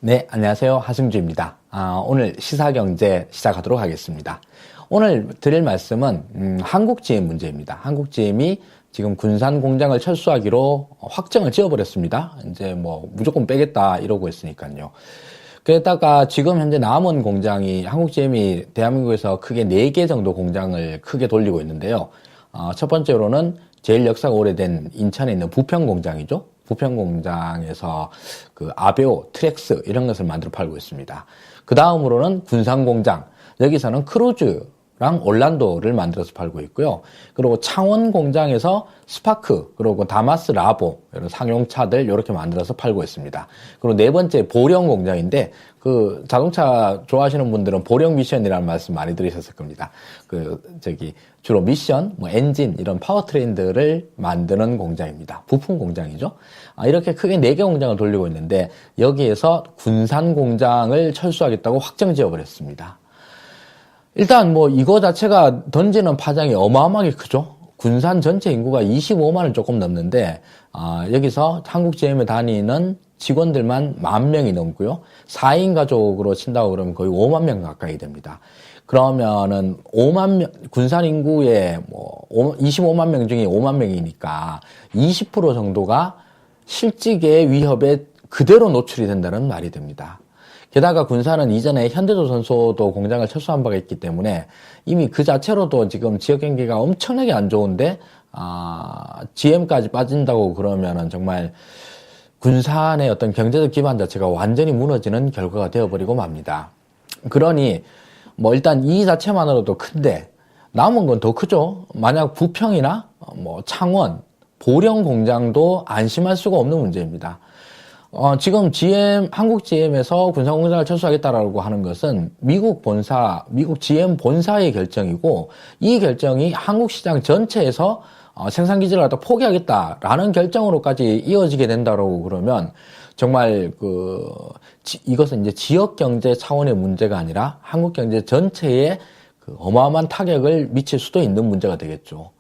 네, 안녕하세요. 하승주입니다. 오늘 시사경제 시작하도록 하겠습니다. 오늘 드릴 말씀은 한국GM 문제입니다. 한국GM이 지금 군산 공장을 철수하기로 확정을 지어버렸습니다. 이제 뭐 무조건 빼겠다 이러고 있으니까요. 게다가 지금 현재 남은 공장이 한국GM이 대한민국에서 크게 4개 정도 공장을 크게 돌리고 있는데요. 첫 번째로는 제일 역사가 오래된 인천에 있는 부평 공장이죠. 부평 공장에서 그 아베오, 트렉스 이런 것을 만들어 팔고 있습니다. 그 다음으로는 군산 공장. 여기서는 크루즈랑 올란도를 만들어서 팔고 있고요. 그리고 창원 공장에서 스파크, 그리고 다마스 라보 이런 상용차들 이렇게 만들어서 팔고 있습니다. 그리고 네 번째 보령 공장인데 그 자동차 좋아하시는 분들은 보령 미션이라는 말씀 많이 들으셨을 겁니다. 주로 미션, 엔진 이런 파워트레인들을 만드는 공장입니다. 부품 공장이죠. 이렇게 크게 4개 공장을 돌리고 있는데 여기에서 군산 공장을 철수하겠다고 확정 지어버렸습니다. 일단 이거 자체가 던지는 파장이 어마어마하게 크죠. 군산 전체 인구가 25만을 조금 넘는데 여기서 한국GM에 다니는 직원들만 10,000명이 넘고요. 4인 가족으로 친다고 그러면 거의 5만 명 가까이 됩니다. 그러면은 5만 명, 군산 인구의 25만 명 중에 5만 명이니까 20% 정도가 실직의 위협에 그대로 노출이 된다는 말이 됩니다. 게다가 군산은 이전에 현대조선소도 공장을 철수한 바가 있기 때문에 이미 그 자체로도 지금 지역 경기가 엄청나게 안 좋은데 GM까지 빠진다고 그러면은 정말 군산의 어떤 경제적 기반 자체가 완전히 무너지는 결과가 되어버리고 맙니다. 그러니 일단 이 자체만으로도 큰데 남은 건 더 크죠. 만약 부평이나 창원, 보령 공장도 안심할 수가 없는 문제입니다. 지금 한국GM에서 군산 공장을 철수하겠다라고 하는 것은 미국 GM 본사의 결정이고 이 결정이 한국 시장 전체에서 생산 기지를 갖다 포기하겠다라는 결정으로까지 이어지게 된다라고 그러면 정말 이것은 이제 지역 경제 차원의 문제가 아니라 한국 경제 전체에 어마어마한 타격을 미칠 수도 있는 문제가 되겠죠.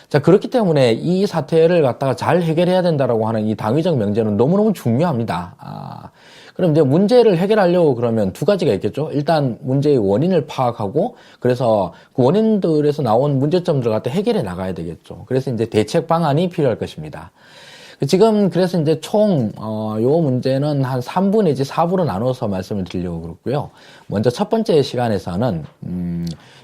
자, 그렇기 때문에 이 사태를 갖다가 잘 해결해야 된다라고 하는 이 당위적 명제는 너무너무 중요합니다. 그럼 이제 문제를 해결하려고 그러면 두 가지가 있겠죠. 일단 문제의 원인을 파악하고 그래서 그 원인들에서 나온 문제점들을 갖다 해결해 나가야 되겠죠. 그래서 이제 대책 방안이 필요할 것입니다. 지금 그래서 이제 요 문제는 한 3부 내지 4부로 나눠서 말씀을 드리려고 그렇고요. 먼저 첫 번째 시간에서는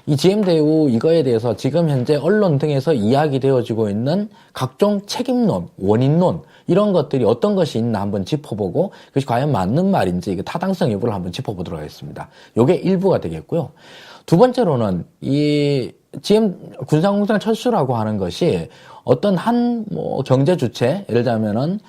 이 GM대우 이거에 대해서 지금 현재 언론 등에서 이야기되어지고 있는 각종 책임론, 원인론 이런 것들이 어떤 것이 있나 한번 짚어보고 그것이 과연 맞는 말인지 타당성 여부를 한번 짚어보도록 하겠습니다. 요게 1부가 되겠고요. 두 번째로는 이 GM 군산공장 철수라고 하는 것이 어떤 한 경제 주체, 예를 들자면은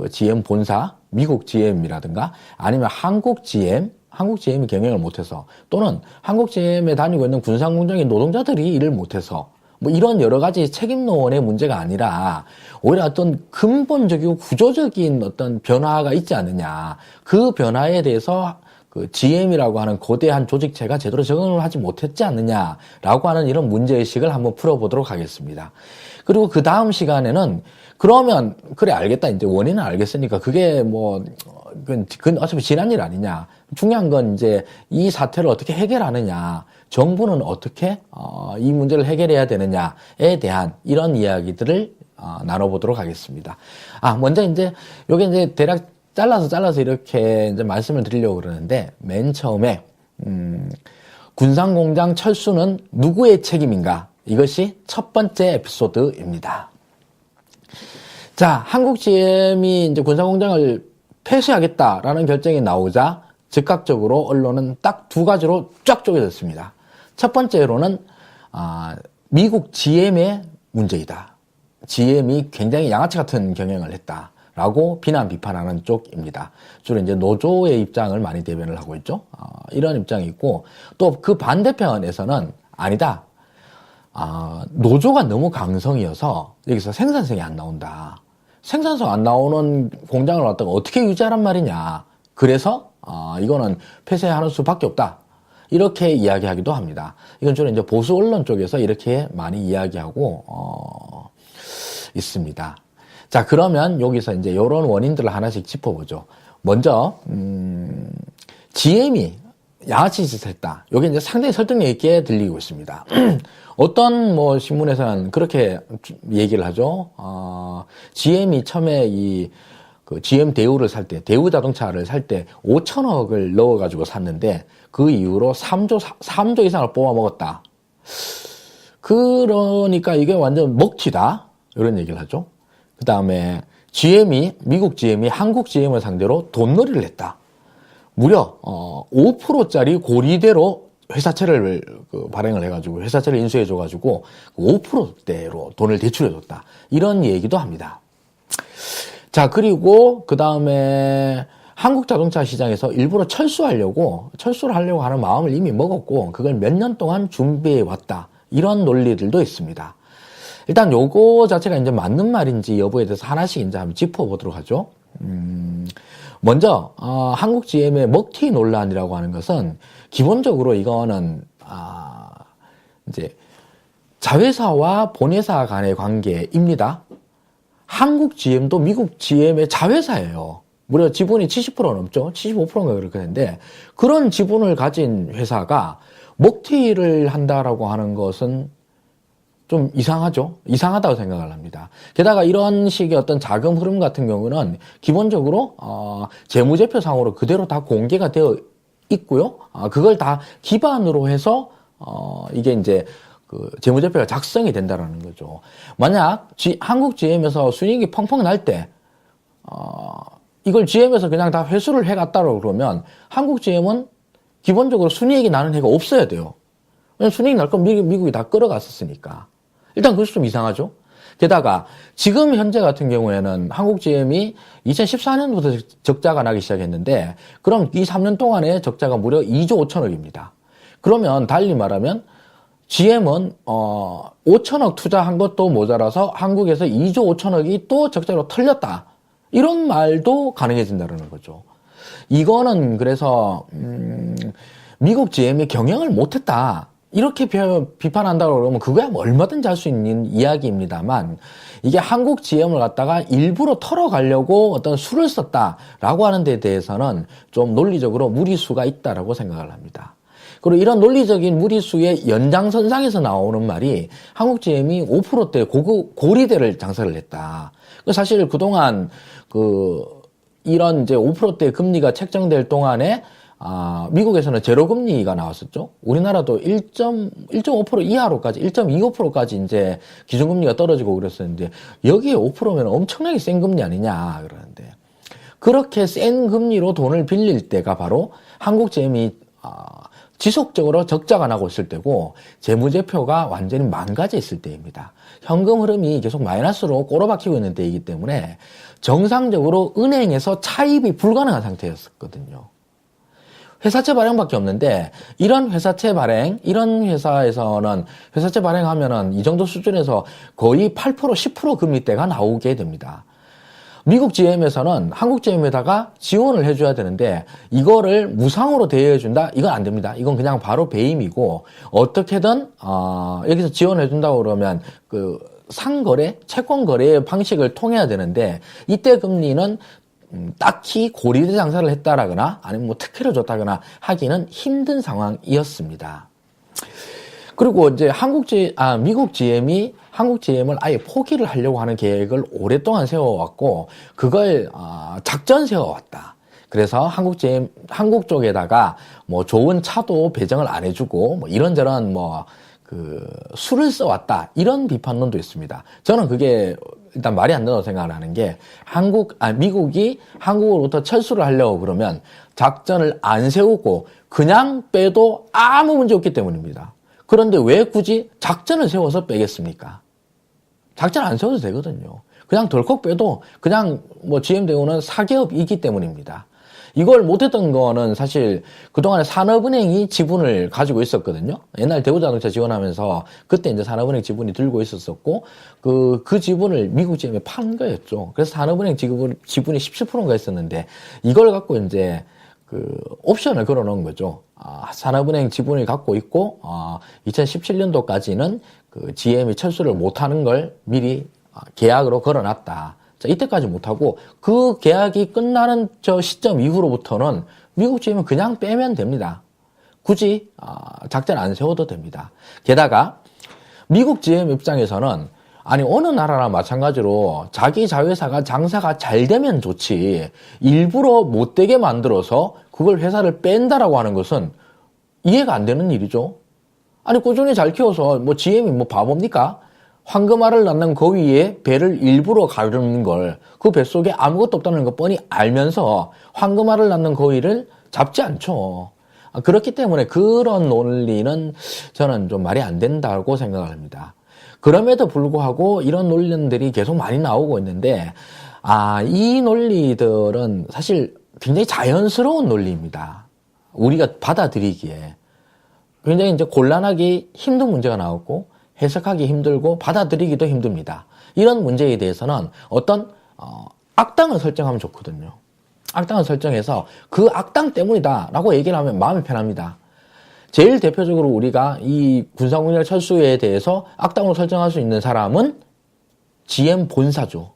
GM 본사, 미국 GM이라든가 아니면 한국GM이 경영을 못해서 또는 한국GM에 다니고 있는 군산공장의 노동자들이 일을 못해서 이런 여러 가지 책임론의 문제가 아니라 오히려 어떤 근본적이고 구조적인 어떤 변화가 있지 않느냐. 그 변화에 대해서 GM이라고 하는 거대한 조직체가 제대로 적응을 하지 못했지 않느냐라고 하는 이런 문제의식을 한번 풀어보도록 하겠습니다. 그리고 그 다음 시간에는 그러면 그래 알겠다 이제 원인은 알겠으니까 그게 그건 어차피 지난 일 아니냐. 중요한 건 이제 이 사태를 어떻게 해결하느냐. 정부는 어떻게 이 문제를 해결해야 되느냐에 대한 이런 이야기들을 나눠보도록 하겠습니다. 먼저 요게 이제 대략 잘라서 이렇게 이제 말씀을 드리려고 그러는데, 맨 처음에, 군산공장 철수는 누구의 책임인가? 이것이 첫 번째 에피소드입니다. 자, 한국GM이 이제 군산공장을 폐쇄하겠다라는 결정이 나오자 즉각적으로 언론은 딱 두 가지로 쫙 쪼개졌습니다. 첫 번째로는, 미국 GM의 문제이다. GM이 굉장히 양아치 같은 경영을 했다. 라고 비판하는 쪽입니다. 주로 이제 노조의 입장을 많이 대변을 하고 있죠. 이런 입장이 있고 또 그 반대편에서는 아니다. 노조가 너무 강성이어서 여기서 생산성이 안 나온다. 생산성 안 나오는 공장을 갖다가 어떻게 유지하란 말이냐. 그래서 이거는 폐쇄하는 수밖에 없다. 이렇게 이야기하기도 합니다. 이건 주로 이제 보수 언론 쪽에서 이렇게 많이 이야기하고 있습니다. 자, 그러면 여기서 이제 이런 원인들을 하나씩 짚어보죠. 먼저 GM이 양아치 짓을 했다. 이게 이제 상당히 설득력 있게 들리고 있습니다. 어떤 뭐 신문에서는 그렇게 얘기를 하죠. GM이 처음에 그 GM 대우를 살 때, 대우 자동차를 살 때 5천억을 넣어가지고 샀는데 그 이후로 3조 이상을 뽑아 먹었다. 그러니까 이게 완전 먹튀다. 이런 얘기를 하죠. 그 다음에 미국 GM이 한국 GM을 상대로 돈놀이를 했다. 무려 5%짜리 고리대로 회사채를 발행을 해가지고 회사채를 인수해줘가지고 5%대로 돈을 대출해줬다. 이런 얘기도 합니다. 자, 그리고 그 다음에 한국 자동차 시장에서 일부러 철수를 하려고 하는 마음을 이미 먹었고 그걸 몇 년 동안 준비해 왔다. 이런 논리들도 있습니다. 일단 요거 자체가 이제 맞는 말인지 여부에 대해서 하나씩 이제 한번 짚어보도록 하죠. 먼저 한국 GM의 먹튀 논란이라고 하는 것은 기본적으로 이거는 이제 자회사와 본회사 간의 관계입니다. 한국 GM도 미국 GM의 자회사예요. 무려 지분이 70% 넘죠. 75%인가 그렇게 되는데 그런 지분을 가진 회사가 먹튀를 한다라고 하는 것은 좀 이상하죠. 이상하다고 생각을 합니다. 게다가 이런 식의 어떤 자금 흐름 같은 경우는 기본적으로 재무제표상으로 그대로 다 공개가 되어 있고요. 그걸 다 기반으로 해서 이게 이제 그 재무제표가 작성이 된다라는 거죠. 만약 한국 GM에서 순이익이 펑펑 날 때 이걸 GM에서 그냥 다 회수를 해갔다고 그러면 한국 GM은 기본적으로 순이익이 나는 해가 없어야 돼요. 왜냐면 순이익 날 건 미국이 다 끌어갔었으니까. 일단 그것이 좀 이상하죠. 게다가 지금 현재 같은 경우에는 한국 GM이 2014년부터 적자가 나기 시작했는데 그럼 이 3년 동안의 적자가 무려 2조 5천억입니다. 그러면 달리 말하면 GM은 5천억 투자한 것도 모자라서 한국에서 2조 5천억이 또 적자로 털렸다. 이런 말도 가능해진다는 거죠. 이거는 그래서 미국 GM이 경영을 못했다. 이렇게 비판한다고 그러면 그거야 뭐 얼마든지 할 수 있는 이야기입니다만 이게 한국 GM을 갖다가 일부러 털어가려고 어떤 수를 썼다라고 하는 데 대해서는 좀 논리적으로 무리수가 있다라고 생각을 합니다. 그리고 이런 논리적인 무리수의 연장선상에서 나오는 말이 한국 GM이 5%대 고리대를 장사를 했다. 사실 그동안 이런 이제 5%대 금리가 책정될 동안에 미국에서는 제로 금리가 나왔었죠. 우리나라도 1.5% 이하로까지, 1.25%까지 이제 기준금리가 떨어지고 그랬었는데 여기에 5%면 엄청나게 센 금리 아니냐 그러는데 그렇게 센 금리로 돈을 빌릴 때가 바로 한국 GM이 지속적으로 적자가 나고 있을 때고 재무제표가 완전히 망가져 있을 때입니다. 현금 흐름이 계속 마이너스로 꼬로박히고 있는 때이기 때문에 정상적으로 은행에서 차입이 불가능한 상태였었거든요. 회사채 발행밖에 없는데 이런 회사채 발행, 이런 회사에서는 회사채 발행하면은 이 정도 수준에서 거의 8%, 10% 금리대가 나오게 됩니다. 미국 GM에서는 한국 GM에다가 지원을 해줘야 되는데 이거를 무상으로 대여해준다? 이건 안 됩니다. 이건 그냥 바로 배임이고 어떻게든 여기서 지원해준다고 그러면 상거래, 채권거래의 방식을 통해야 되는데 이때 금리는 딱히 고리대 장사를 했다라거나 아니면 뭐 특혜를 줬다거나 하기는 힘든 상황이었습니다. 그리고 이제 미국 GM이 한국 GM을 아예 포기를 하려고 하는 계획을 오랫동안 세워왔고 그걸 작전 세워왔다. 그래서 한국 쪽에다가 뭐 좋은 차도 배정을 안 해주고 뭐 이런저런 수를 써왔다. 이런 비판론도 있습니다. 저는 그게 일단 말이 안 된다고 생각을 하는 게 미국이 한국으로부터 철수를 하려고 그러면 작전을 안 세우고 그냥 빼도 아무 문제 없기 때문입니다. 그런데 왜 굳이 작전을 세워서 빼겠습니까? 작전 안 세워도 되거든요. 그냥 덜컥 빼도 그냥 GM 대우는 사기업이기 때문입니다. 이걸 못했던 거는 사실 그동안에 산업은행이 지분을 가지고 있었거든요. 옛날 대우자동차 지원하면서 그때 이제 산업은행 지분이 들고 있었었고 그 지분을 미국 GM에 판 거였죠. 그래서 산업은행 지분이 17%인가 있었는데 이걸 갖고 이제 옵션을 걸어 놓은 거죠. 산업은행 지분을 갖고 있고 2017년도까지는 GM이 철수를 못하는 걸 미리 계약으로 걸어놨다. 자, 이때까지 못하고 그 계약이 끝나는 저 시점 이후로부터는 미국 GM은 그냥 빼면 됩니다. 굳이 작전 안 세워도 됩니다. 게다가 미국 GM 입장에서는 아니 어느 나라나 마찬가지로 자기 자회사가 장사가 잘 되면 좋지 일부러 못되게 만들어서 그걸 회사를 뺀다라고 하는 것은 이해가 안 되는 일이죠. 아니 꾸준히 잘 키워서 뭐 GM이 뭐 바보입니까? 황금알을 낳는 거위에 배를 일부러 가르는 걸 그 뱃속에 아무것도 없다는 거 뻔히 알면서 황금알을 낳는 거위를 잡지 않죠. 그렇기 때문에 그런 논리는 저는 좀 말이 안 된다고 생각을 합니다. 그럼에도 불구하고 이런 논리들이 계속 많이 나오고 있는데 이 논리들은 사실 굉장히 자연스러운 논리입니다. 우리가 받아들이기에 굉장히 이제 곤란하기 힘든 문제가 나왔고 해석하기 힘들고 받아들이기도 힘듭니다. 이런 문제에 대해서는 어떤 악당을 설정하면 좋거든요. 악당을 설정해서 그 악당 때문이다라고 얘기를 하면 마음이 편합니다. 제일 대표적으로 우리가 이 군사공작 철수에 대해서 악당으로 설정할 수 있는 사람은 GM 본사죠.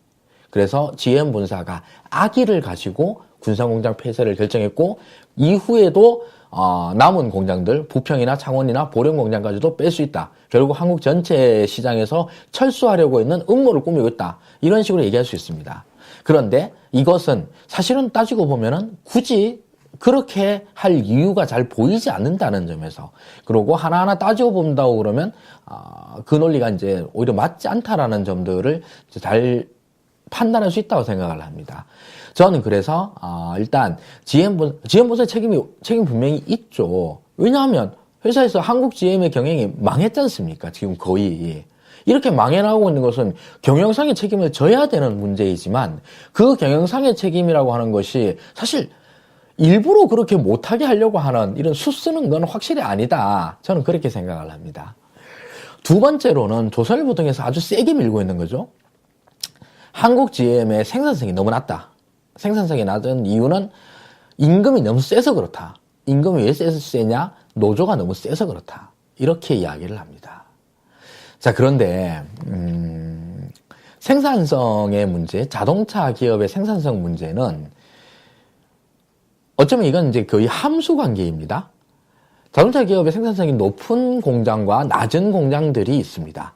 그래서 GM 본사가 악의를 가지고 군사공장 폐쇄를 결정했고 이후에도 남은 공장들 부평이나 창원이나 보령공장까지도 뺄 수 있다. 결국 한국 전체 시장에서 철수하려고 있는 음모를 꾸미고 있다. 이런 식으로 얘기할 수 있습니다. 그런데 이것은 사실은 따지고 보면은 굳이 그렇게 할 이유가 잘 보이지 않는다는 점에서 그리고 하나하나 따지고 본다고 그러면 그 논리가 이제 오히려 맞지 않다라는 점들을 잘 판단할 수 있다고 생각을 합니다. 저는 그래서 일단 GM본사의 책임 분명히 있죠. 왜냐하면 회사에서 한국 GM의 경영이 망했지 않습니까? 지금 거의. 이렇게 망해나가고 있는 것은 경영상의 책임을 져야 되는 문제이지만 그 경영상의 책임이라고 하는 것이 사실 일부러 그렇게 못하게 하려고 하는 이런 수쓰는 건 확실히 아니다. 저는 그렇게 생각을 합니다. 두 번째로는 조선일보 등에서 아주 세게 밀고 있는 거죠. 한국 GM의 생산성이 너무 낮다. 생산성이 낮은 이유는 임금이 너무 세서 그렇다. 임금이 왜 세냐? 노조가 너무 세서 그렇다. 이렇게 이야기를 합니다. 자, 그런데 생산성의 문제, 자동차 기업의 생산성 문제는 어쩌면 이건 이제 거의 함수 관계입니다. 자동차 기업의 생산성이 높은 공장과 낮은 공장들이 있습니다.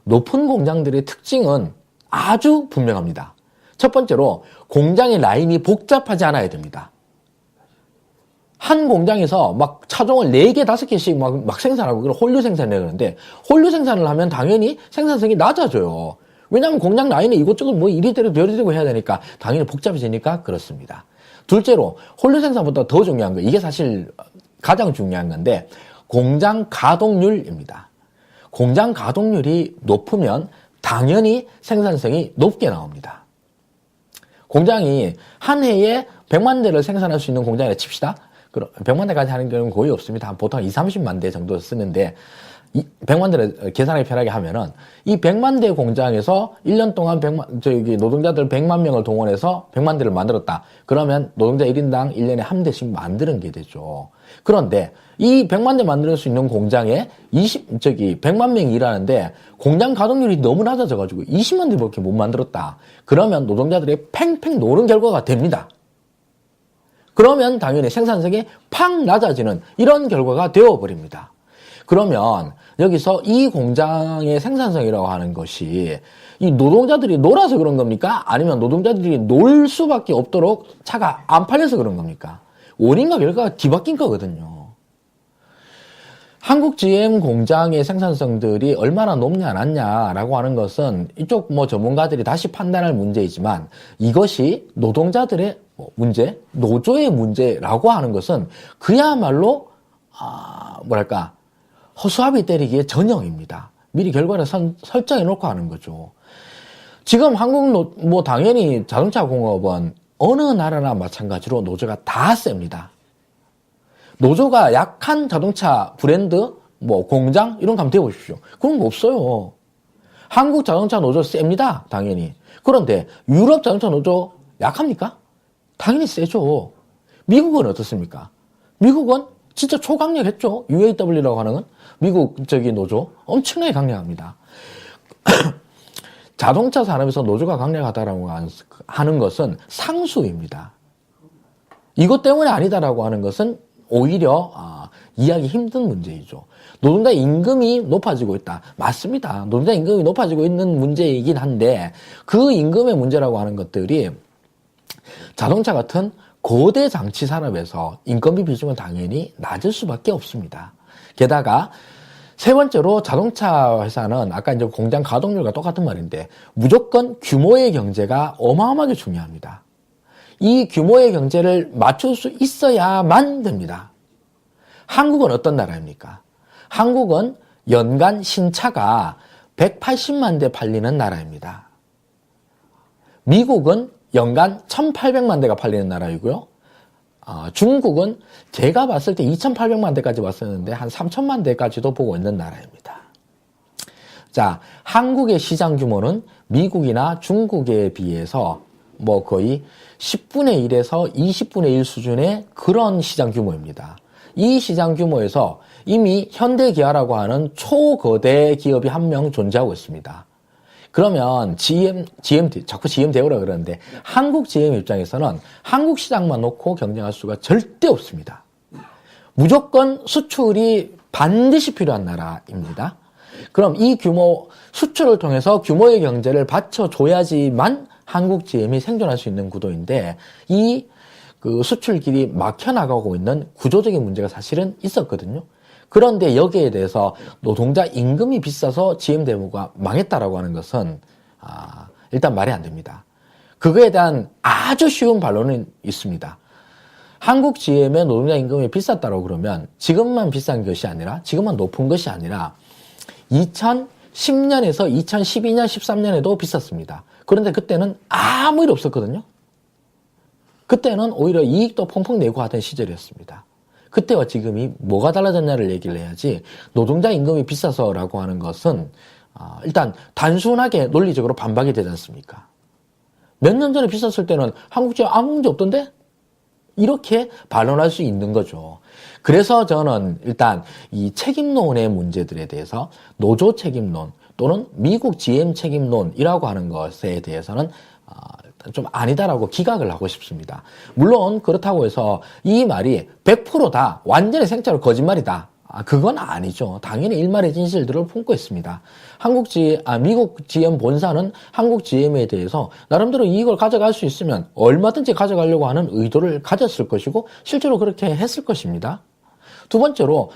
높은 공장들의 특징은 아주 분명합니다. 첫 번째로 공장의 라인이 복잡하지 않아야 됩니다. 한 공장에서 막 차종을 4개, 5개씩 막 생산하고 그걸 홀류 생산을 그러는데 홀류 생산을 하면 당연히 생산성이 낮아져요. 왜냐하면 공장 라인에 이것저것 뭐 이리저리 저리되고 해야 되니까 당연히 복잡해지니까 그렇습니다. 둘째로 홀류 생산보다 더 중요한 거 이게 사실 가장 중요한 건데 공장 가동률입니다. 공장 가동률이 높으면 당연히 생산성이 높게 나옵니다. 공장이 한 해에 100만 대를 생산할 수 있는 공장이라 칩시다. 100만 대까지 하는 경우는 거의 없습니다. 보통 20, 30만 대 정도 쓰는데 100만 대를 계산하기 편하게 하면은 이 100만 대 공장에서 1년 동안 노동자들 100만 명을 동원해서 100만 대를 만들었다. 그러면 노동자 1인당 1년에 한 대씩 만드는 게 되죠. 그런데 이 100만 대 만들 수 있는 공장에 100만 명이 일하는데 공장 가동률이 너무 낮아져가지고 20만 대밖에 못 만들었다. 그러면 노동자들이 팽팽 노는 결과가 됩니다. 그러면 당연히 생산성이 팍 낮아지는 이런 결과가 되어버립니다. 그러면 여기서 이 공장의 생산성이라고 하는 것이 이 노동자들이 놀아서 그런 겁니까? 아니면 노동자들이 놀 수밖에 없도록 차가 안 팔려서 그런 겁니까? 원인과 결과가 뒤바뀐 거거든요. 한국 GM 공장의 생산성들이 얼마나 높냐 낮냐라고 하는 것은 이쪽 전문가들이 다시 판단할 문제이지만 이것이 노동자들의 문제, 노조의 문제라고 하는 것은 그야말로 허수아비 때리기의 전형입니다. 미리 결과를 설정해 놓고 하는 거죠. 지금 한국 당연히 자동차 공업은 어느 나라나 마찬가지로 노조가 다 셉니다. 노조가 약한 자동차 브랜드, 공장 이런 거 한번 대보십시오. 그런 거 없어요. 한국 자동차 노조 셉니다. 당연히. 그런데 유럽 자동차 노조 약합니까? 당연히 세죠. 미국은 어떻습니까? 미국은 진짜 초강력했죠. UAW라고 하는 건 미국 노조 엄청나게 강력합니다. 자동차 산업에서 노조가 강력하다라고 하는 것은 상수입니다. 이것 때문에 아니다라고 하는 것은 오히려 이해하기 힘든 문제이죠. 노동자 임금이 높아지고 있다. 맞습니다. 노동자 임금이 높아지고 있는 문제이긴 한데 그 임금의 문제라고 하는 것들이 자동차 같은 고대 장치 산업에서 인건비 비중은 당연히 낮을 수밖에 없습니다. 게다가 세 번째로 자동차 회사는 아까 이제 공장 가동률과 똑같은 말인데 무조건 규모의 경제가 어마어마하게 중요합니다. 이 규모의 경제를 맞출 수 있어야만 됩니다. 한국은 어떤 나라입니까? 한국은 연간 신차가 180만 대 팔리는 나라입니다. 미국은 연간 1,800만 대가 팔리는 나라이고요. 중국은 제가 봤을 때 2,800만 대까지 왔었는데 한 3,000만 대까지도 보고 있는 나라입니다. 자, 한국의 시장 규모는 미국이나 중국에 비해서 뭐 거의 10분의 1에서 20분의 1 수준의 그런 시장 규모입니다. 이 시장 규모에서 이미 현대기아라고 하는 초거대 기업이 한 명 존재하고 있습니다. 그러면 자꾸 GM 대우라 그러는데 한국 GM 입장에서는 한국 시장만 놓고 경쟁할 수가 절대 없습니다. 무조건 수출이 반드시 필요한 나라입니다. 그럼 이 규모, 수출을 통해서 규모의 경제를 받쳐줘야지만 한국 GM이 생존할 수 있는 구도인데 그 수출길이 막혀나가고 있는 구조적인 문제가 사실은 있었거든요. 그런데 여기에 대해서 노동자 임금이 비싸서 GM 대우가 망했다라고 하는 것은 일단 말이 안 됩니다. 그거에 대한 아주 쉬운 반론은 있습니다. 한국 GM의 노동자 임금이 비쌌다고 그러면 지금만 비싼 것이 아니라 지금만 높은 것이 아니라 2010년에서 2012년, 13년에도 비쌌습니다. 그런데 그때는 아무 일 없었거든요. 그때는 오히려 이익도 펑펑 내고 하던 시절이었습니다. 그때와 지금이 뭐가 달라졌냐를 얘기를 해야지 노동자 임금이 비싸서라고 하는 것은 일단 단순하게 논리적으로 반박이 되지 않습니까? 몇 년 전에 비쌌을 때는 한국 GM 아무 문제 없던데? 이렇게 반론할 수 있는 거죠. 그래서 저는 일단 이 책임론의 문제들에 대해서 노조 책임론 또는 미국 GM 책임론이라고 하는 것에 대해서는 좀 아니다라고 기각을 하고 싶습니다. 물론 그렇다고 해서 이 말이 100%다 완전히 생짜로 거짓말이다. 그건 아니죠. 당연히 일말의 진실들을 품고 있습니다. 미국 GM 본사는 한국 GM에 대해서 나름대로 이익을 가져갈 수 있으면 얼마든지 가져가려고 하는 의도를 가졌을 것이고 실제로 그렇게 했을 것입니다. 두 번째로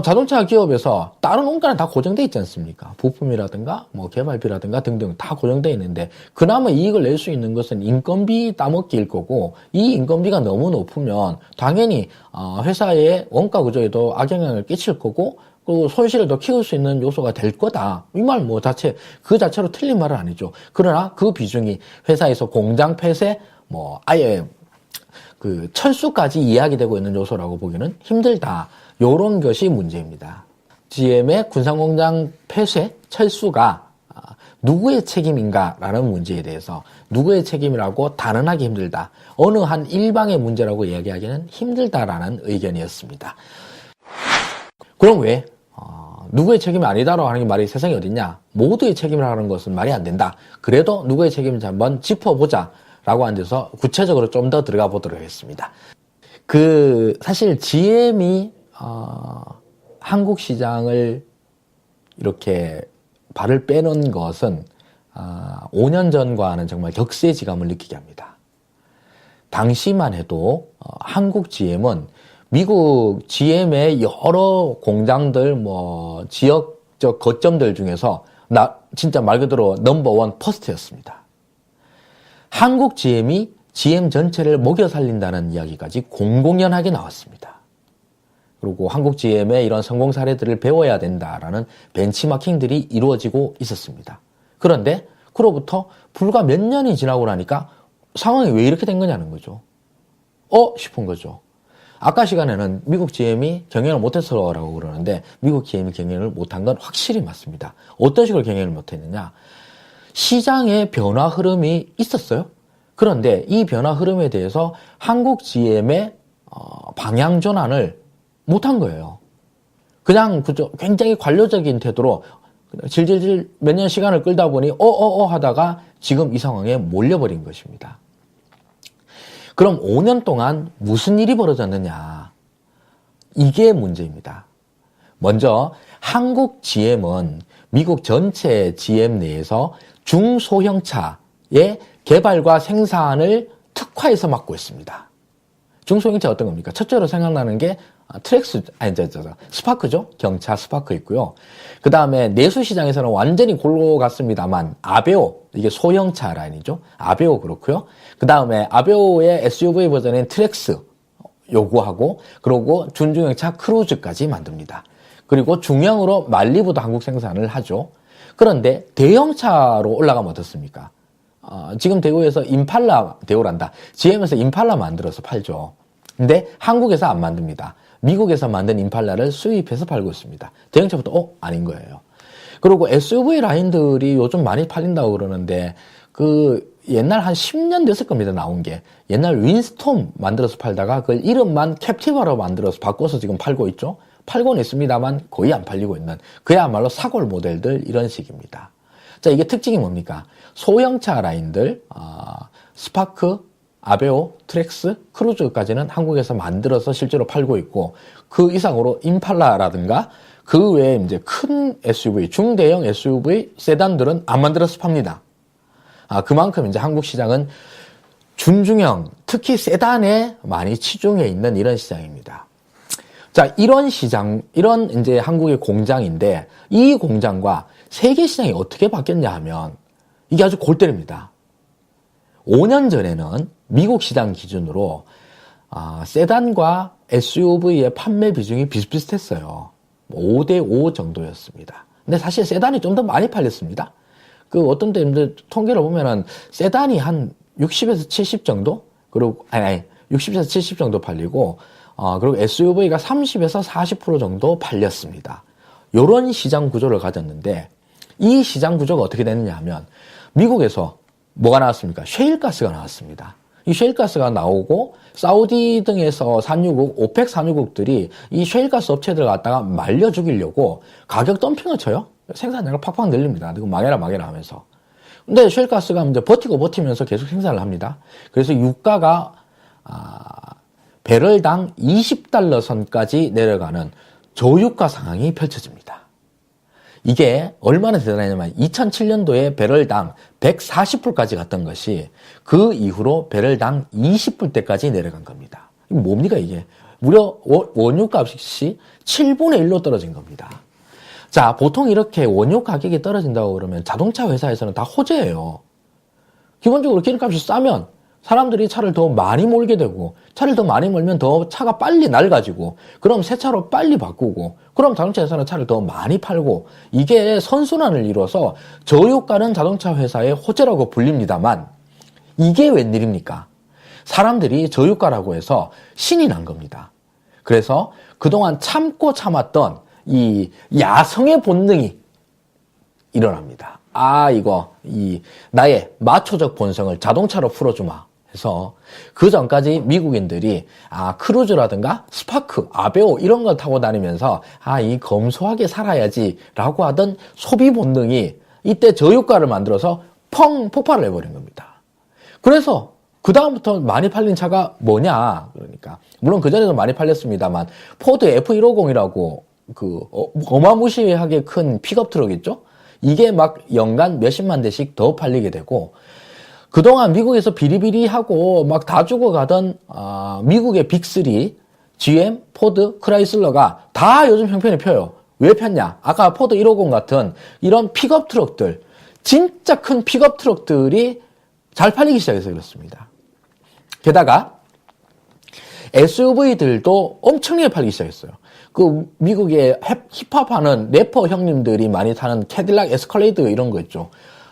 자동차 기업에서 다른 원가는 다 고정돼 있지 않습니까? 부품이라든가 뭐 개발비라든가 등등 다 고정돼 있는데 그나마 이익을 낼 수 있는 것은 인건비 따먹기일 거고 이 인건비가 너무 높으면 당연히 회사의 원가 구조에도 악영향을 끼칠 거고 그 손실을 더 키울 수 있는 요소가 될 거다. 이 말 그 자체로 틀린 말은 아니죠. 그러나 그 비중이 회사에서 공장 폐쇄 아예 그 철수까지 이야기 되고 있는 요소라고 보기는 힘들다. 요런 것이 문제입니다. GM의 군산공장 폐쇄, 철수가 누구의 책임인가라는 문제에 대해서 누구의 책임이라고 단언하기 힘들다. 어느 한 일방의 문제라고 이야기하기는 힘들다라는 의견이었습니다. 그럼 왜 누구의 책임이 아니다라고 하는 말이 세상에 어딨냐? 모두의 책임이라는 것은 말이 안 된다. 그래도 누구의 책임인지 한번 짚어보자 라고 하는 데서 구체적으로 좀 더 들어가 보도록 하겠습니다. 사실 GM이 한국 시장을 이렇게 발을 빼놓은 것은 5년 전과는 정말 격세지감을 느끼게 합니다. 당시만 해도 한국 GM은 미국 GM의 여러 공장들, 지역적 거점들 중에서 진짜 말 그대로 넘버원 퍼스트였습니다. 한국 GM이 GM 전체를 먹여 살린다는 이야기까지 공공연하게 나왔습니다. 그리고 한국 GM의 이런 성공 사례들을 배워야 된다라는 벤치마킹들이 이루어지고 있었습니다. 그런데 그로부터 불과 몇 년이 지나고 나니까 상황이 왜 이렇게 된 거냐는 거죠. 싶은 거죠. 아까 시간에는 미국 GM이 경영을 못해서라고 그러는데 미국 GM이 경영을 못한 건 확실히 맞습니다. 어떤 식으로 경영을 못했느냐. 시장의 변화 흐름이 있었어요. 그런데 이 변화 흐름에 대해서 한국 GM의 방향 전환을 못한 거예요. 그냥 굉장히 관료적인 태도로 질질질 몇 년 시간을 끌다 보니 하다가 지금 이 상황에 몰려버린 것입니다. 그럼 5년 동안 무슨 일이 벌어졌느냐? 이게 문제입니다. 먼저 한국 GM은 미국 전체 GM 내에서 중소형차의 개발과 생산을 특화해서 맡고 있습니다. 중소형차 어떤 겁니까? 첫째로 생각나는 게 트랙스, 스파크죠? 경차 스파크 있고요. 그 다음에 내수 시장에서는 완전히 골로 갔습니다만, 아베오, 이게 소형차 라인이죠? 아베오 그렇고요. 그 다음에 아베오의 SUV 버전인 트랙스 요구하고, 그리고 준중형차 크루즈까지 만듭니다. 그리고 중형으로 말리부도 한국 생산을 하죠. 그런데 대형차로 올라가면 어떻습니까? 지금 대구에서 대우란다. GM에서 임팔라 만들어서 팔죠. 근데 한국에서 안 만듭니다. 미국에서 만든 임팔라를 수입해서 팔고 있습니다. 대형차부터 아닌 거예요. 그리고 SUV 라인들이 요즘 많이 팔린다고 그러는데 옛날 한 10년 됐을 겁니다. 나온 게. 옛날 윈스톰 만들어서 팔다가 그 이름만 캡티바로 만들어서 바꿔서 지금 팔고 있죠. 팔고는 있습니다만 거의 안 팔리고 있는 그야말로 사골 모델들 이런 식입니다. 자, 이게 특징이 뭡니까? 소형차 라인들 스파크, 아베오, 트랙스, 크루즈까지는 한국에서 만들어서 실제로 팔고 있고 그 이상으로 임팔라라든가 그 외에 이제 큰 SUV, 중대형 SUV 세단들은 안 만들어서 팝니다. 그만큼 이제 한국 시장은 준중형, 특히 세단에 많이 치중해 있는 이런 시장입니다. 자, 이런 시장, 이런 이제 한국의 공장인데 이 공장과 세계 시장이 어떻게 바뀌었냐 하면 이게 아주 골 때립니다. 5년 전에는 미국 시장 기준으로 세단과 SUV의 판매 비중이 비슷비슷했어요. 5대5 정도였습니다. 근데 사실 세단이 좀 더 많이 팔렸습니다. 어떤 때 통계를 보면은 세단이 한 60에서 70 정도? 그리고, 60에서 70 정도 팔리고, 그리고 SUV가 30에서 40% 정도 팔렸습니다. 요런 시장 구조를 가졌는데, 이 시장 구조가 어떻게 됐느냐 하면, 미국에서 뭐가 나왔습니까? 셰일가스가 나왔습니다. 이 셰일가스가 나오고, 사우디 등에서 산유국, 오펙 산유국들이 이 셰일가스 업체들 갖다가 말려 죽이려고 가격 덤핑을 쳐요. 생산량을 팍팍 늘립니다. 그리고 망해라 하면서. 근데 셰일가스가 이제 버티면서 계속 생산을 합니다. 그래서 유가가, 배럴당 20달러 선까지 내려가는 저유가 상황이 펼쳐집니다. 이게 얼마나 대단하냐면 2007년도에 배럴당 140불까지 갔던 것이 그 이후로 배럴당 20불대까지 내려간 겁니다. 이게 뭡니까 이게? 무려 원유값이 7분의 1로 떨어진 겁니다. 자, 보통 이렇게 원유 가격이 떨어진다고 그러면 자동차 회사에서는 다 호재예요. 기본적으로 기름값이 싸면 사람들이 차를 더 많이 몰게 되고 차를 더 많이 몰면 더 차가 빨리 낡아지고 그럼 새 차로 빨리 바꾸고 그럼 자동차 회사는 차를 더 많이 팔고 이게 선순환을 이뤄서 저유가는 자동차 회사의 호재라고 불립니다만 이게 웬일입니까? 사람들이 저유가라고 해서 신이 난 겁니다. 그래서 그동안 참고 참았던 이 야성의 본능이 일어납니다. 나의 마초적 본성을 자동차로 풀어주마 해서 그 전까지 미국인들이 크루즈라든가 스파크, 아베오 이런 거 타고 다니면서 이 검소하게 살아야지 라고 하던 소비 본능이 이때 저유가를 만들어서 폭발을 해버린 겁니다. 그래서 그 다음부터 많이 팔린 차가 뭐냐 그러니까 물론 그전에도 많이 팔렸습니다만 포드 F150이라고 어마무시하게 큰 픽업 트럭 있죠? 이게 막 연간 몇십만 대씩 더 팔리게 되고, 그동안 미국에서 비리비리하고 막 다 죽어가던, 미국의 빅3, GM, 포드, 크라이슬러가 다 요즘 형편이 펴요. 왜 폈냐? 아까 포드 150 같은 이런 픽업 트럭들, 진짜 큰 픽업 트럭들이 잘 팔리기 시작해서 그렇습니다. 게다가, SUV들도 엄청나게 팔리기 시작했어요. 미국의 힙합하는 래퍼 형님들이 많이 타는 캐딜락 에스컬레이드 이런 거 있죠.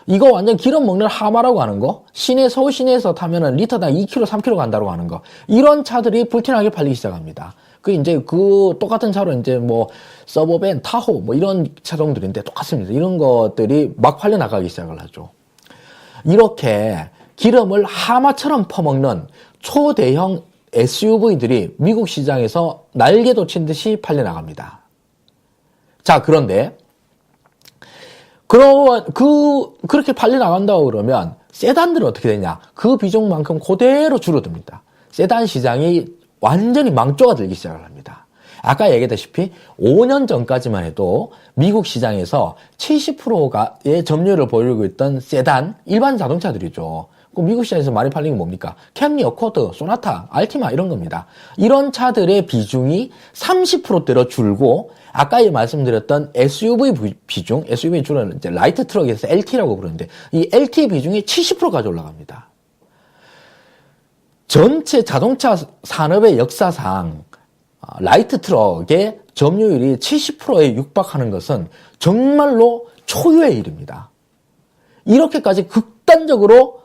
이거 완전 기름 먹는 하마라고 하는 거, 서울 시내에서 타면은 리터당 2km, 3km 간다고 하는 거, 이런 차들이 불티나게 팔리기 시작합니다. 똑같은 차로 서버밴, 타호, 이런 차종들인데 똑같습니다. 이런 것들이 막 팔려나가기 시작을 하죠. 이렇게 기름을 하마처럼 퍼먹는 초대형 SUV들이 미국 시장에서 날개도 친 듯이 팔려나갑니다. 자, 그런데, 그렇게 팔려나간다고 그러면, 세단들은 어떻게 되냐? 그 비중만큼 그대로 줄어듭니다. 세단 시장이 완전히 망조가 들기 시작을 합니다. 아까 얘기했다시피 5년 전까지만 해도 미국 시장에서 70%의 점유율을 보이고 있던 세단, 일반 자동차들이죠. 그 미국 시장에서 많이 팔린 게 뭡니까? 캠리, 어코드, 소나타, 알티마 이런 겁니다. 이런 차들의 비중이 30%대로 줄고 아까 말씀드렸던 SUV 비중, SUV 주로 이제 라이트 트럭에서 LT라고 부르는데 이 LT 비중이 70%까지 올라갑니다. 전체 자동차 산업의 역사상 라이트 트럭의 점유율이 70%에 육박하는 것은 정말로 초유의 일입니다. 이렇게까지 극단적으로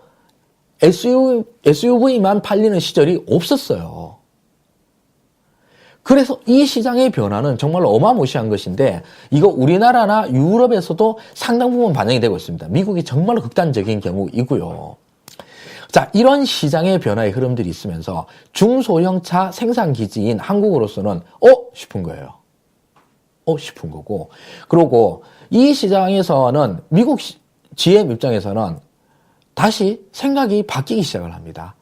SUV만 팔리는 시절이 없었어요. 그래서 이 시장의 변화는 정말 어마무시한 것인데 이거 우리나라나 유럽에서도 상당 부분 반영이 되고 있습니다. 미국이 정말로 극단적인 경우이고요. 자, 이런 시장의 변화의 흐름들이 있으면서 중소형차 생산 기지인 한국으로서는 싶은 거예요. 싶은 거고. 그리고 이 시장에서는 미국 GM 입장에서는 다시 생각이 바뀌기 시작을 합니다.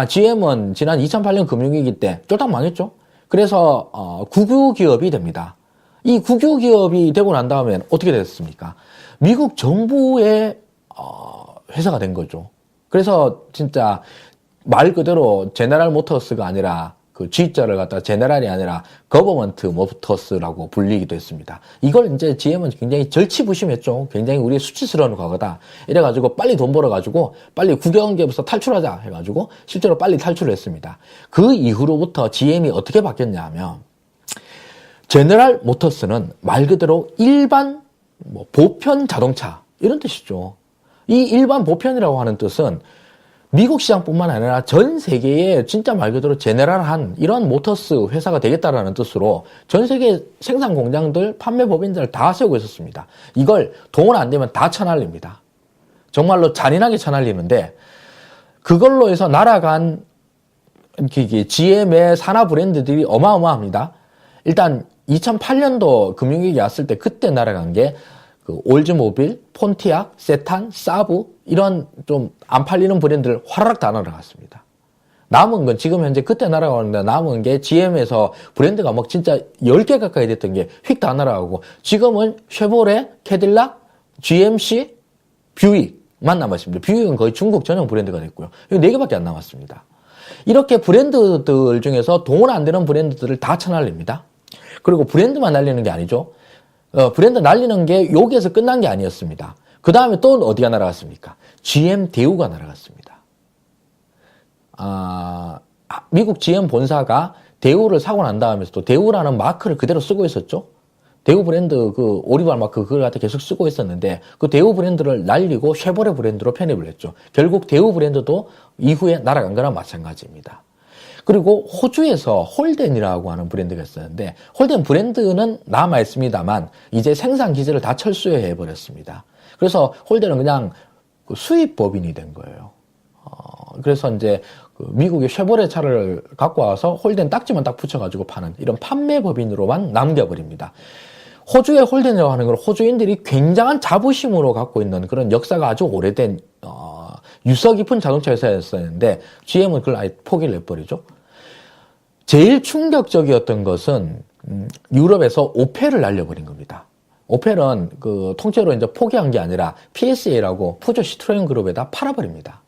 GM은 지난 2008년 금융위기 때 쫄딱 망했죠. 그래서 국유 기업이 됩니다. 이 국유 기업이 되고 난 다음엔 어떻게 됐습니까? 미국 정부의 회사가 된 거죠. 그래서 진짜 말 그대로 제너럴 모터스가 아니라 그 G자를 갖다 제너럴이 아니라 거버먼트 모터스라고 불리기도 했습니다. 이걸 이제 GM은 굉장히 절치부심했죠. 굉장히 우리의 수치스러운 과거다. 이래가지고 빨리 돈 벌어가지고 빨리 국영기업에서 탈출하자 해가지고 실제로 빨리 탈출을 했습니다. 그 이후로부터 GM이 어떻게 바뀌었냐 하면 제너럴 모터스는 말 그대로 일반 보편 자동차 이런 뜻이죠. 이 일반 보편이라고 하는 뜻은 미국 시장뿐만 아니라 전 세계에 진짜 말 그대로 제너럴한 이런 모터스 회사가 되겠다라는 뜻으로 전 세계 생산 공장들, 판매 법인들을 다 세우고 있었습니다. 이걸 돈 안 되면 다 쳐날립니다. 정말로 잔인하게 쳐날리는데 그걸로 해서 날아간 GM의 산하 브랜드들이 어마어마합니다. 일단 2008년도 금융위기 왔을 때 그때 날아간 게 올즈모빌, 폰티악, 세탄, 사브 이런 좀 안 팔리는 브랜드를 화라락 다 날아갔습니다. 남은 건 지금 현재 그때 날아가는데 남은 게 GM에서 브랜드가 막 진짜 10개 가까이 됐던 게 휙 다 날아가고 지금은 쉐보레, 캐딜락, GMC, 뷰익만 남았습니다. 뷰익은 거의 중국 전용 브랜드가 됐고요. 이 4개밖에 안 남았습니다. 이렇게 브랜드들 중에서 돈 안 되는 브랜드들을 다 쳐날립니다. 그리고 브랜드만 날리는 게 아니죠. 브랜드 날리는 게 여기에서 끝난 게 아니었습니다. 그 다음에 또 어디가 날아갔습니까? GM 대우가 날아갔습니다. 미국 GM 본사가 대우를 사고 난 다음에 또 대우라는 마크를 그대로 쓰고 있었죠. 대우 브랜드 그 오리발 마크 그걸 갖다 계속 쓰고 있었는데 그 대우 브랜드를 날리고 쉐보레 브랜드로 편입을 했죠. 결국 대우 브랜드도 이후에 날아간 거랑 마찬가지입니다. 그리고 호주에서 홀덴이라고 하는 브랜드가 있었는데 홀덴 브랜드는 남아있습니다만 이제 생산 기지를 다 철수해 버렸습니다. 그래서 홀덴은 그냥 수입법인이 된 거예요. 그래서 이제 미국의 쉐보레 차를 갖고 와서 홀덴 딱지만 딱 붙여가지고 파는 이런 판매법인으로만 남겨버립니다. 호주의 홀덴이라고 하는 건 호주인들이 굉장한 자부심으로 갖고 있는 그런 역사가 아주 오래된 유서 깊은 자동차 회사였었는데 GM은 그걸 아예 포기를 해버리죠. 제일 충격적이었던 것은 유럽에서 오펠을 날려버린 겁니다. 오펠은 그 통째로 이제 포기한 게 아니라 PSA라고 푸조 시트로엔 그룹에다 팔아버립니다.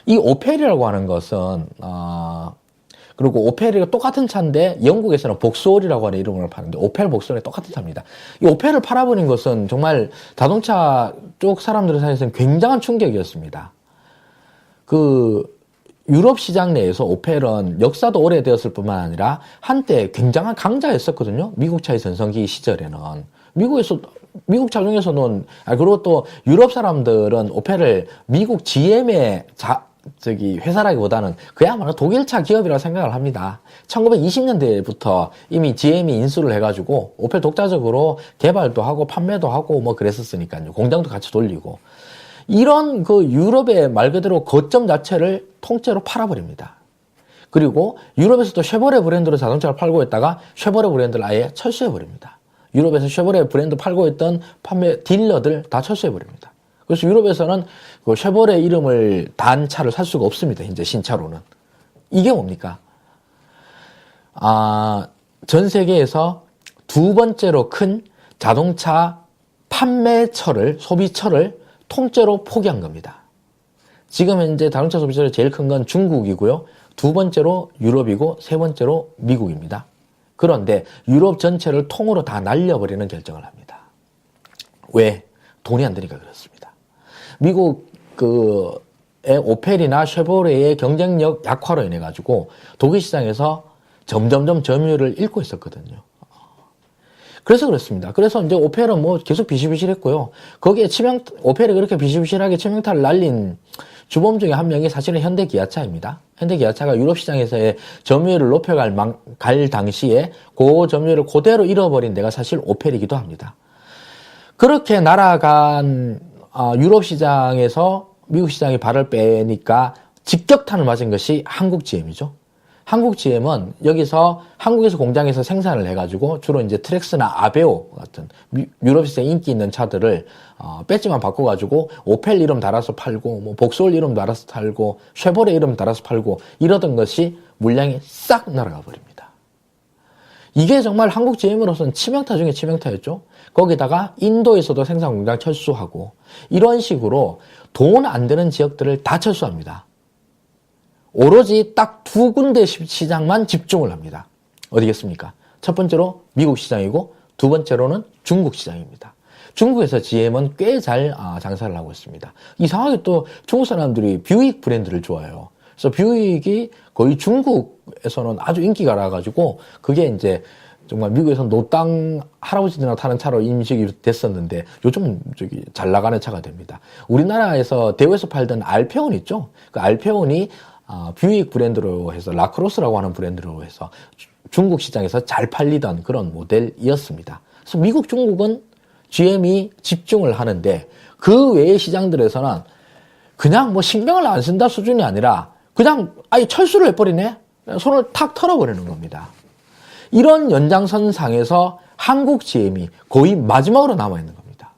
이 오펠이라고 하는 것은 그리고 오펠이 똑같은 차인데 영국에서는 복스월이라고 하는 이름으로 파는데 오펠 복스월이 똑같은 차입니다. 이 오펠을 팔아버린 것은 정말 자동차 쪽 사람들 사이에서는 굉장한 충격이었습니다. 유럽 시장 내에서 오펠은 역사도 오래되었을 뿐만 아니라 한때 굉장한 강자였었거든요. 미국 차의 전성기 시절에는. 미국 차 중에서는, 그리고 또 유럽 사람들은 오펠을 미국 GM의 회사라기보다는 그야말로 독일차 기업이라고 생각을 합니다. 1920년대부터 이미 GM이 인수를 해가지고 오펠 독자적으로 개발도 하고 판매도 하고 뭐 그랬었으니까요. 공장도 같이 돌리고. 이런 유럽의 말 그대로 거점 자체를 통째로 팔아버립니다. 그리고 유럽에서도 쉐보레 브랜드로 자동차를 팔고 있다가 쉐보레 브랜드를 아예 철수해버립니다. 유럽에서 쉐보레 브랜드 팔고 있던 판매 딜러들 다 철수해버립니다. 그래서 유럽에서는 그 쉐보레 이름을 단 차를 살 수가 없습니다. 현재 신차로는. 이게 뭡니까? 전 세계에서 두 번째로 큰 자동차 판매처를, 소비처를 통째로 포기한 겁니다. 지금 현재 자동차 소비처를 제일 큰 건 중국이고요. 두 번째로 유럽이고 세 번째로 미국입니다. 그런데 유럽 전체를 통으로 다 날려버리는 결정을 합니다. 왜? 돈이 안 되니까 그렇습니다. 미국 오펠이나 쉐보레의 경쟁력 약화로 인해 가지고 독일 시장에서 점점점 점유율을 잃고 있었거든요. 그래서 그렇습니다. 그래서 이제 오펠은 뭐 계속 비실비실했고요. 거기에 오펠이 그렇게 비실비실하게 치명타를 날린 주범 중에 한 명이 사실은 현대기아차입니다. 현대기아차가 유럽 시장에서의 점유율을 높여갈 당시에 그 점유율을 그대로 잃어버린 데가 사실 오펠이기도 합니다. 그렇게 날아간 유럽 시장에서 미국 시장이 발을 빼니까 직격탄을 맞은 것이 한국 GM이죠. 한국 GM은 여기서 한국에서 공장에서 생산을 해가지고 주로 이제 트렉스나 아베오 같은 유럽 시장에 인기 있는 차들을 배지만 바꿔가지고 오펠 이름 달아서 팔고 뭐 복솔 이름 달아서 팔고 쉐보레 이름 달아서 팔고 이러던 것이 물량이 싹 날아가 버립니다. 이게 정말 한국 GM으로서는 치명타 중에 치명타였죠. 거기다가 인도에서도 생산 공장 철수하고 이런 식으로 돈 안 되는 지역들을 다 철수합니다. 오로지 딱 두 군데 시장만 집중을 합니다. 어디겠습니까? 첫 번째로 미국 시장이고 두 번째로는 중국 시장입니다. 중국에서 GM은 꽤 잘 장사를 하고 있습니다. 이상하게 또 중국 사람들이 뷰익 브랜드를 좋아해요. 그래서 뷰익이 거의 중국에서는 아주 인기가 나가지고 그게 이제 정말 미국에서 노땅 할아버지들이나 타는 차로 인식이 됐었는데 요즘 잘 나가는 차가 됩니다. 우리나라에서 대우에서 팔던 알페온 있죠? 그 알페온이 뷰익 브랜드로 해서 라크로스라고 하는 브랜드로 해서 중국 시장에서 잘 팔리던 그런 모델이었습니다. 그래서 미국, 중국은 GM이 집중을 하는데 그 외의 시장들에서는 그냥 뭐 신경을 안 쓴다 수준이 아니라 그냥 아예 철수를 해버리네? 손을 탁 털어버리는 겁니다. 이런 연장선상에서 한국 GM이 거의 마지막으로 남아있는 겁니다.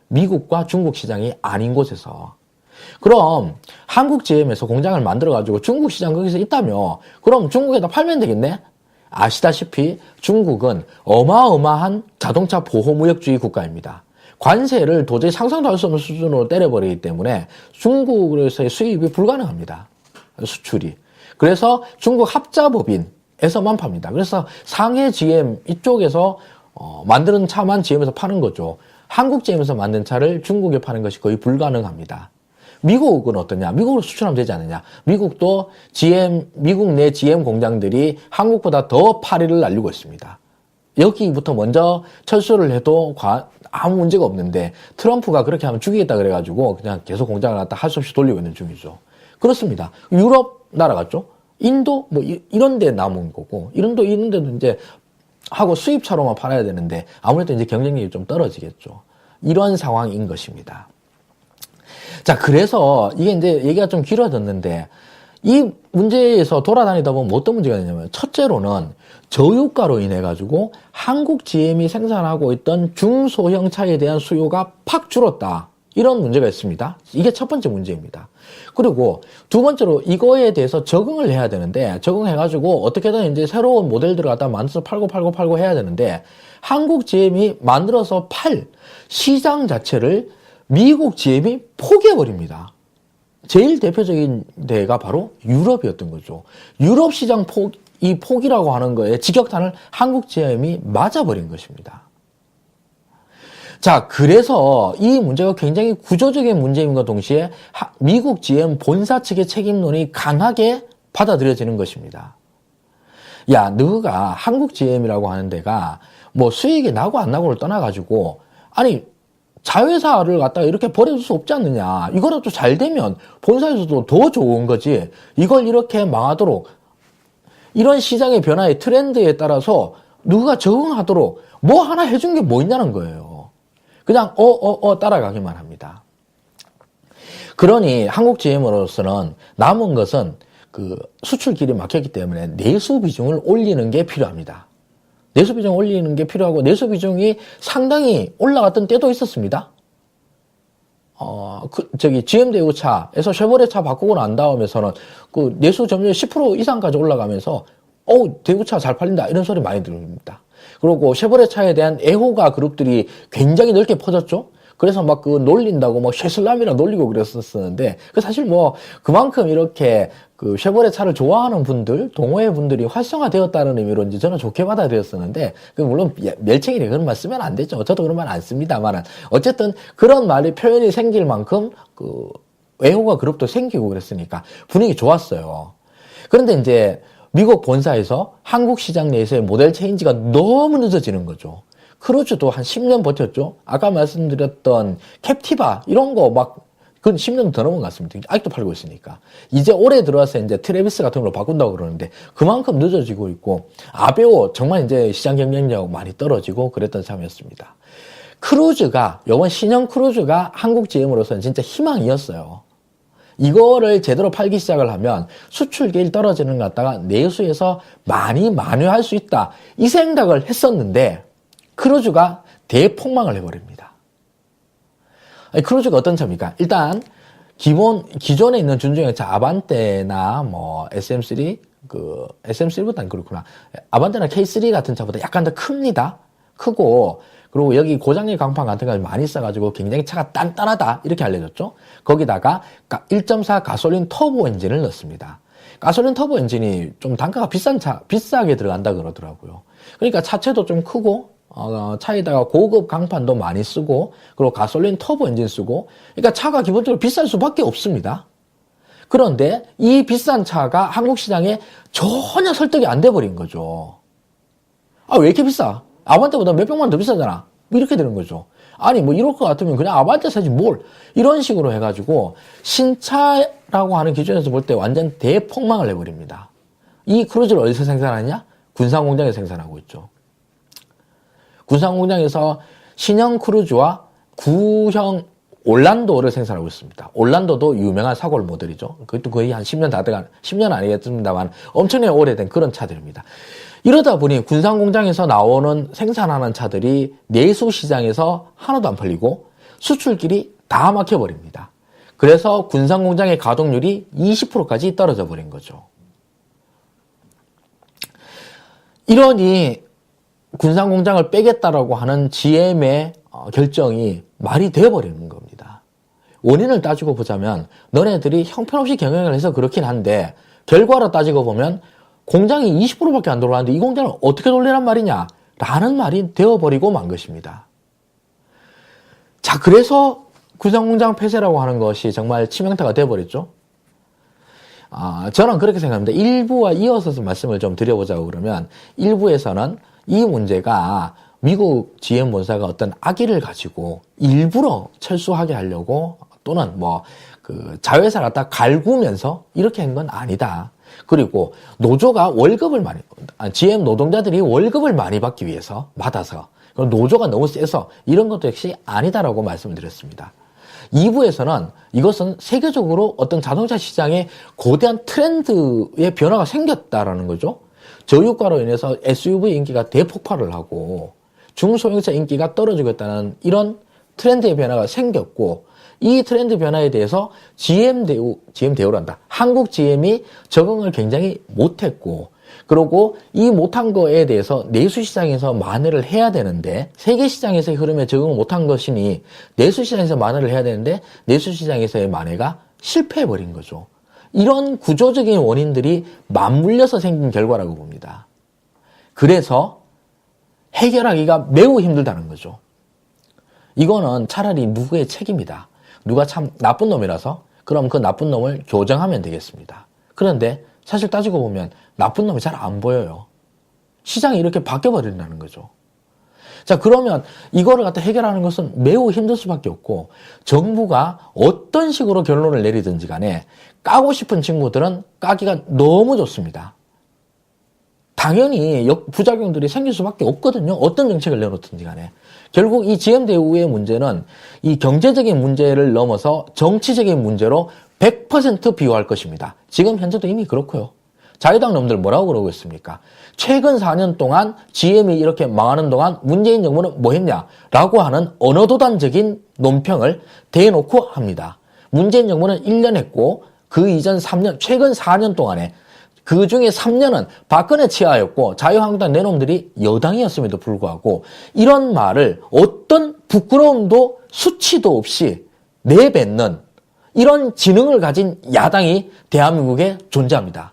미국과 중국 시장이 아닌 곳에서. 그럼 한국 GM에서 공장을 만들어가지고 중국 시장 거기서 있다며 그럼 중국에다 팔면 되겠네? 아시다시피 중국은 어마어마한 자동차 보호무역주의 국가입니다. 관세를 도저히 상상도 할 수 없는 수준으로 때려버리기 때문에 중국에서의 수입이 불가능합니다. 수출이. 그래서 중국 합자법인에서만 팝니다. 그래서 상해 GM 이쪽에서 만드는 차만 GM에서 파는 거죠. 한국 GM에서 만든 차를 중국에 파는 것이 거의 불가능합니다. 미국은 어떠냐? 미국으로 수출하면 되지 않느냐? 미국도 미국 내 GM 공장들이 한국보다 더 파리를 날리고 있습니다. 여기부터 먼저 철수를 해도 아무 문제가 없는데 트럼프가 그렇게 하면 죽이겠다 그래가지고 그냥 계속 공장을 갖다 할 수 없이 돌리고 있는 중이죠. 그렇습니다. 유럽 날아갔죠? 인도 뭐 이런 데 남은 거고 이런 데도 이제 하고 수입차로만 팔아야 되는데 아무래도 이제 경쟁력이 좀 떨어지겠죠. 이런 상황인 것입니다. 자, 그래서 이게 이제 얘기가 좀 길어졌는데 이 문제에서 돌아다니다 보면 어떤 문제가 있냐면 첫째로는 저유가로 인해 가지고 한국 GM이 생산하고 있던 중소형 차에 대한 수요가 팍 줄었다. 이런 문제가 있습니다. 이게 첫 번째 문제입니다. 그리고 두 번째로 이거에 대해서 적응을 해야 되는데 적응해가지고 어떻게든 이제 새로운 모델들을 갖다 만들어서 팔고 해야 되는데 한국 GM이 만들어서 팔 시장 자체를 미국 GM이 포기해버립니다. 제일 대표적인 데가 바로 유럽이었던 거죠. 유럽 시장 이 포기라고 하는 거에 직격탄을 한국 GM이 맞아버린 것입니다. 자, 그래서 이 문제가 굉장히 구조적인 문제임과 동시에 미국 GM 본사 측의 책임론이 강하게 받아들여지는 것입니다. 야, 너가 한국 GM이라고 하는 데가 뭐 수익이 나고 안 나고를 떠나가지고 아니 자회사를 갖다가 이렇게 버려줄 수 없지 않느냐. 이거라도 잘 되면 본사에서도 더 좋은 거지. 이걸 이렇게 망하도록 이런 시장의 변화의 트렌드에 따라서 누가 적응하도록 뭐 하나 해준 게 뭐 있냐는 거예요. 그냥 따라가기만 합니다. 그러니 한국 GM으로서는 남은 것은 그 수출 길이 막혔기 때문에 내수 비중을 올리는 게 필요합니다. 내수 비중 올리는 게 필요하고 내수 비중이 상당히 올라갔던 때도 있었습니다. GM 대우차에서 쉐보레 차 바꾸고 난 다음에서는 그 내수 점유율 10% 이상까지 올라가면서, 대우차 잘 팔린다. 이런 소리 많이 들립니다. 그리고 쉐보레 차에 대한 애호가 그룹들이 굉장히 넓게 퍼졌죠? 그래서 막 그 놀린다고 뭐 쉐슬람이라 놀리고 그랬었는데, 사실 뭐 그만큼 이렇게 그 쉐보레 차를 좋아하는 분들, 동호회 분들이 활성화되었다는 의미로 이제 저는 좋게 받아들였었는데, 물론 멸칭이래 그런 말 쓰면 안 되죠. 저도 그런 말 안 씁니다만은 어쨌든 그런 말이 표현이 생길 만큼 그 애호가 그룹도 생기고 그랬으니까 분위기 좋았어요. 그런데 이제 미국 본사에서 한국 시장 내에서의 모델 체인지가 너무 늦어지는 거죠. 크루즈도 한 10년 버텼죠. 아까 말씀드렸던 캡티바 이런 거 막 그건 10년 더 넘은 것 같습니다. 아직도 팔고 있으니까. 이제 올해 들어와서 이제 트래비스 같은 걸로 바꾼다고 그러는데 그만큼 늦어지고 있고, 아베오 정말 이제 시장 경쟁력 많이 떨어지고 그랬던 참이었습니다. 크루즈가, 이번 신형 크루즈가 한국 GM으로서는 진짜 희망이었어요. 이거를 제대로 팔기 시작을 하면 수출계일 떨어지는 것 갖다가 내수에서 많이 만회할 수 있다. 이 생각을 했었는데 크루즈가 대폭망을 해버립니다. 크루즈가 어떤 차입니까? 일단 기존에 있는 준중형차 아반떼나 뭐 SM3, SM3보다는 그렇구나. 아반떼나 K3 같은 차보다 약간 더 큽니다. 크고, 그리고 여기 고장력 강판 같은 거 많이 써가지고 굉장히 차가 단단하다. 이렇게 알려졌죠. 거기다가 1.4 가솔린 터보 엔진을 넣습니다. 가솔린 터보 엔진이 좀 단가가 비싸게 들어간다 그러더라고요. 그러니까 차체도 좀 크고, 차에다가 고급 강판도 많이 쓰고, 그리고 가솔린 터보 엔진 쓰고, 그러니까 차가 기본적으로 비쌀 수밖에 없습니다. 그런데 이 비싼 차가 한국 시장에 전혀 설득이 안 돼버린 거죠. 왜 이렇게 비싸? 아반떼보다 몇백만 원 더 비싸잖아. 뭐 이렇게 되는 거죠. 아니, 뭐 이럴 것 같으면 그냥 아반떼 사지 뭘. 이런 식으로 해가지고 신차라고 하는 기준에서 볼 때 완전 대폭망을 해버립니다. 이 크루즈를 어디서 생산하냐? 군산공장에서 생산하고 있죠. 군산공장에서 신형 크루즈와 구형 올란도를 생산하고 있습니다. 올란도도 유명한 사골 모델이죠. 그것도 거의 한 10년 다 돼간, 10년 아니겠습니다만 엄청나게 오래된 그런 차들입니다. 이러다 보니 군산공장에서 나오는 생산하는 차들이 내수 시장에서 하나도 안 팔리고 수출길이 다 막혀버립니다. 그래서 군산공장의 가동률이 20%까지 떨어져 버린 거죠. 이러니 군산공장을 빼겠다라고 하는 GM의 결정이 말이 되어버리는 겁니다. 원인을 따지고 보자면 너네들이 형편없이 경영을 해서 그렇긴 한데 결과로 따지고 보면 공장이 20%밖에 안 돌아가는데 이 공장을 어떻게 돌리란 말이냐? 라는 말이 되어버리고 만 것입니다. 자, 그래서 군산공장 폐쇄라고 하는 것이 정말 치명타가 되어버렸죠. 저는 그렇게 생각합니다. 1부와 이어서 말씀을 좀 드려보자고 그러면 1부에서는 이 문제가 미국 GM 본사가 어떤 악의를 가지고 일부러 철수하게 하려고 또는 뭐 자회사를 갖다 갈구면서 이렇게 한 건 아니다. 그리고 노조가 월급을 GM 노동자들이 월급을 많이 받기 위해서 받아서 노조가 너무 세서 이런 것도 역시 아니다라고 말씀을 드렸습니다. 2부에서는 이것은 세계적으로 어떤 자동차 시장에 거대한 트렌드의 변화가 생겼다라는 거죠. 저유가로 인해서 SUV 인기가 대폭발을 하고 중소형차 인기가 떨어지고 있다는 이런 트렌드의 변화가 생겼고, 이 트렌드 변화에 대해서 GM대우란다. 한국 GM이 적응을 굉장히 못했고, 그리고 이 못한 거에 대해서 내수시장에서 만회를 해야 되는데, 세계시장에서의 흐름에 적응을 못한 것이니 내수시장에서 만회를 해야 되는데 내수시장에서의 만회가 실패해버린 거죠. 이런 구조적인 원인들이 맞물려서 생긴 결과라고 봅니다. 그래서 해결하기가 매우 힘들다는 거죠. 이거는 차라리 누구의 책임이다. 누가 참 나쁜 놈이라서 그럼 그 나쁜 놈을 교정하면 되겠습니다. 그런데 사실 따지고 보면 나쁜 놈이 잘 안 보여요. 시장이 이렇게 바뀌어버린다는 거죠. 자, 그러면 이거를 갖다 해결하는 것은 매우 힘들 수밖에 없고, 정부가 어떤 식으로 결론을 내리든지 간에 까고 싶은 친구들은 까기가 너무 좋습니다. 당연히 부작용들이 생길 수밖에 없거든요. 어떤 정책을 내놓든지 간에. 결국 이 GM대우의 문제는 이 경제적인 문제를 넘어서 정치적인 문제로 100% 비유할 것입니다. 지금 현재도 이미 그렇고요. 자유당 놈들 뭐라고 그러고 있습니까? 최근 4년 동안 GM이 이렇게 망하는 동안 문재인 정부는 뭐 했냐라고 하는 언어도단적인 논평을 대놓고 합니다. 문재인 정부는 1년 했고 그 이전 3년, 최근 4년 동안에 그 중에 3년은 박근혜 치하였고 자유한국당 내놈들이 여당이었음에도 불구하고 이런 말을 어떤 부끄러움도 수치도 없이 내뱉는 이런 지능을 가진 야당이 대한민국에 존재합니다.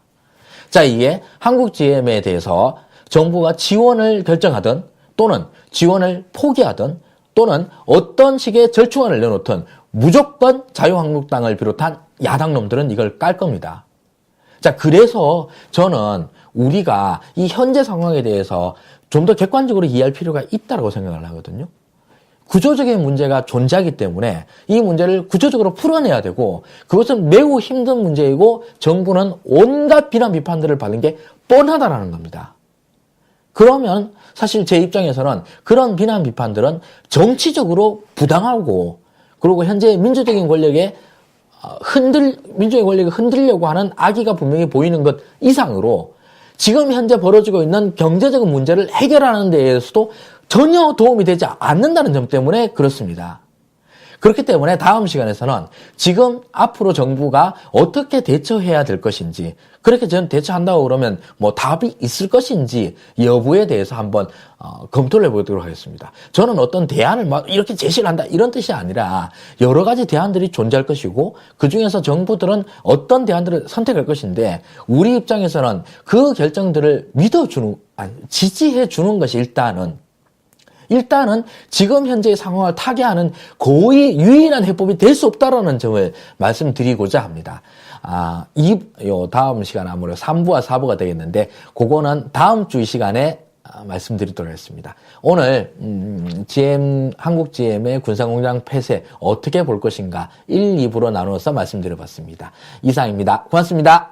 자, 이게 한국GM에 대해서 정부가 지원을 결정하든 또는 지원을 포기하든 또는 어떤 식의 절충안을 내놓든 무조건 자유한국당을 비롯한 야당놈들은 이걸 깔 겁니다. 자, 그래서 저는 우리가 이 현재 상황에 대해서 좀 더 객관적으로 이해할 필요가 있다고 생각을 하거든요. 구조적인 문제가 존재하기 때문에 이 문제를 구조적으로 풀어내야 되고 그것은 매우 힘든 문제이고 정부는 온갖 비난 비판들을 받는 게 뻔하다라는 겁니다. 그러면 사실 제 입장에서는 그런 비난 비판들은 정치적으로 부당하고 그리고 현재 민주적인 권력의 민주의 권력을 흔들려고 하는 악의가 분명히 보이는 것 이상으로 지금 현재 벌어지고 있는 경제적인 문제를 해결하는 데에서도 전혀 도움이 되지 않는다는 점 때문에 그렇습니다. 그렇기 때문에 다음 시간에서는 지금 앞으로 정부가 어떻게 대처해야 될 것인지, 그렇게 저는 대처한다고 그러면 뭐 답이 있을 것인지 여부에 대해서 한번 검토를 해보도록 하겠습니다. 저는 어떤 대안을 막 이렇게 제시를 한다 이런 뜻이 아니라 여러 가지 대안들이 존재할 것이고 그중에서 정부들은 어떤 대안들을 선택할 것인데 우리 입장에서는 그 결정들을 지지해 주는 것이 일단은 지금 현재의 상황을 타개하는 거의 유일한 해법이 될 수 없다라는 점을 말씀드리고자 합니다. 다음 시간 아무래도 3부와 4부가 되겠는데, 그거는 다음 주 이 시간에 말씀드리도록 하겠습니다. 오늘, 한국GM의 군사공장 폐쇄 어떻게 볼 것인가 1, 2부로 나누어서 말씀드려봤습니다. 이상입니다. 고맙습니다.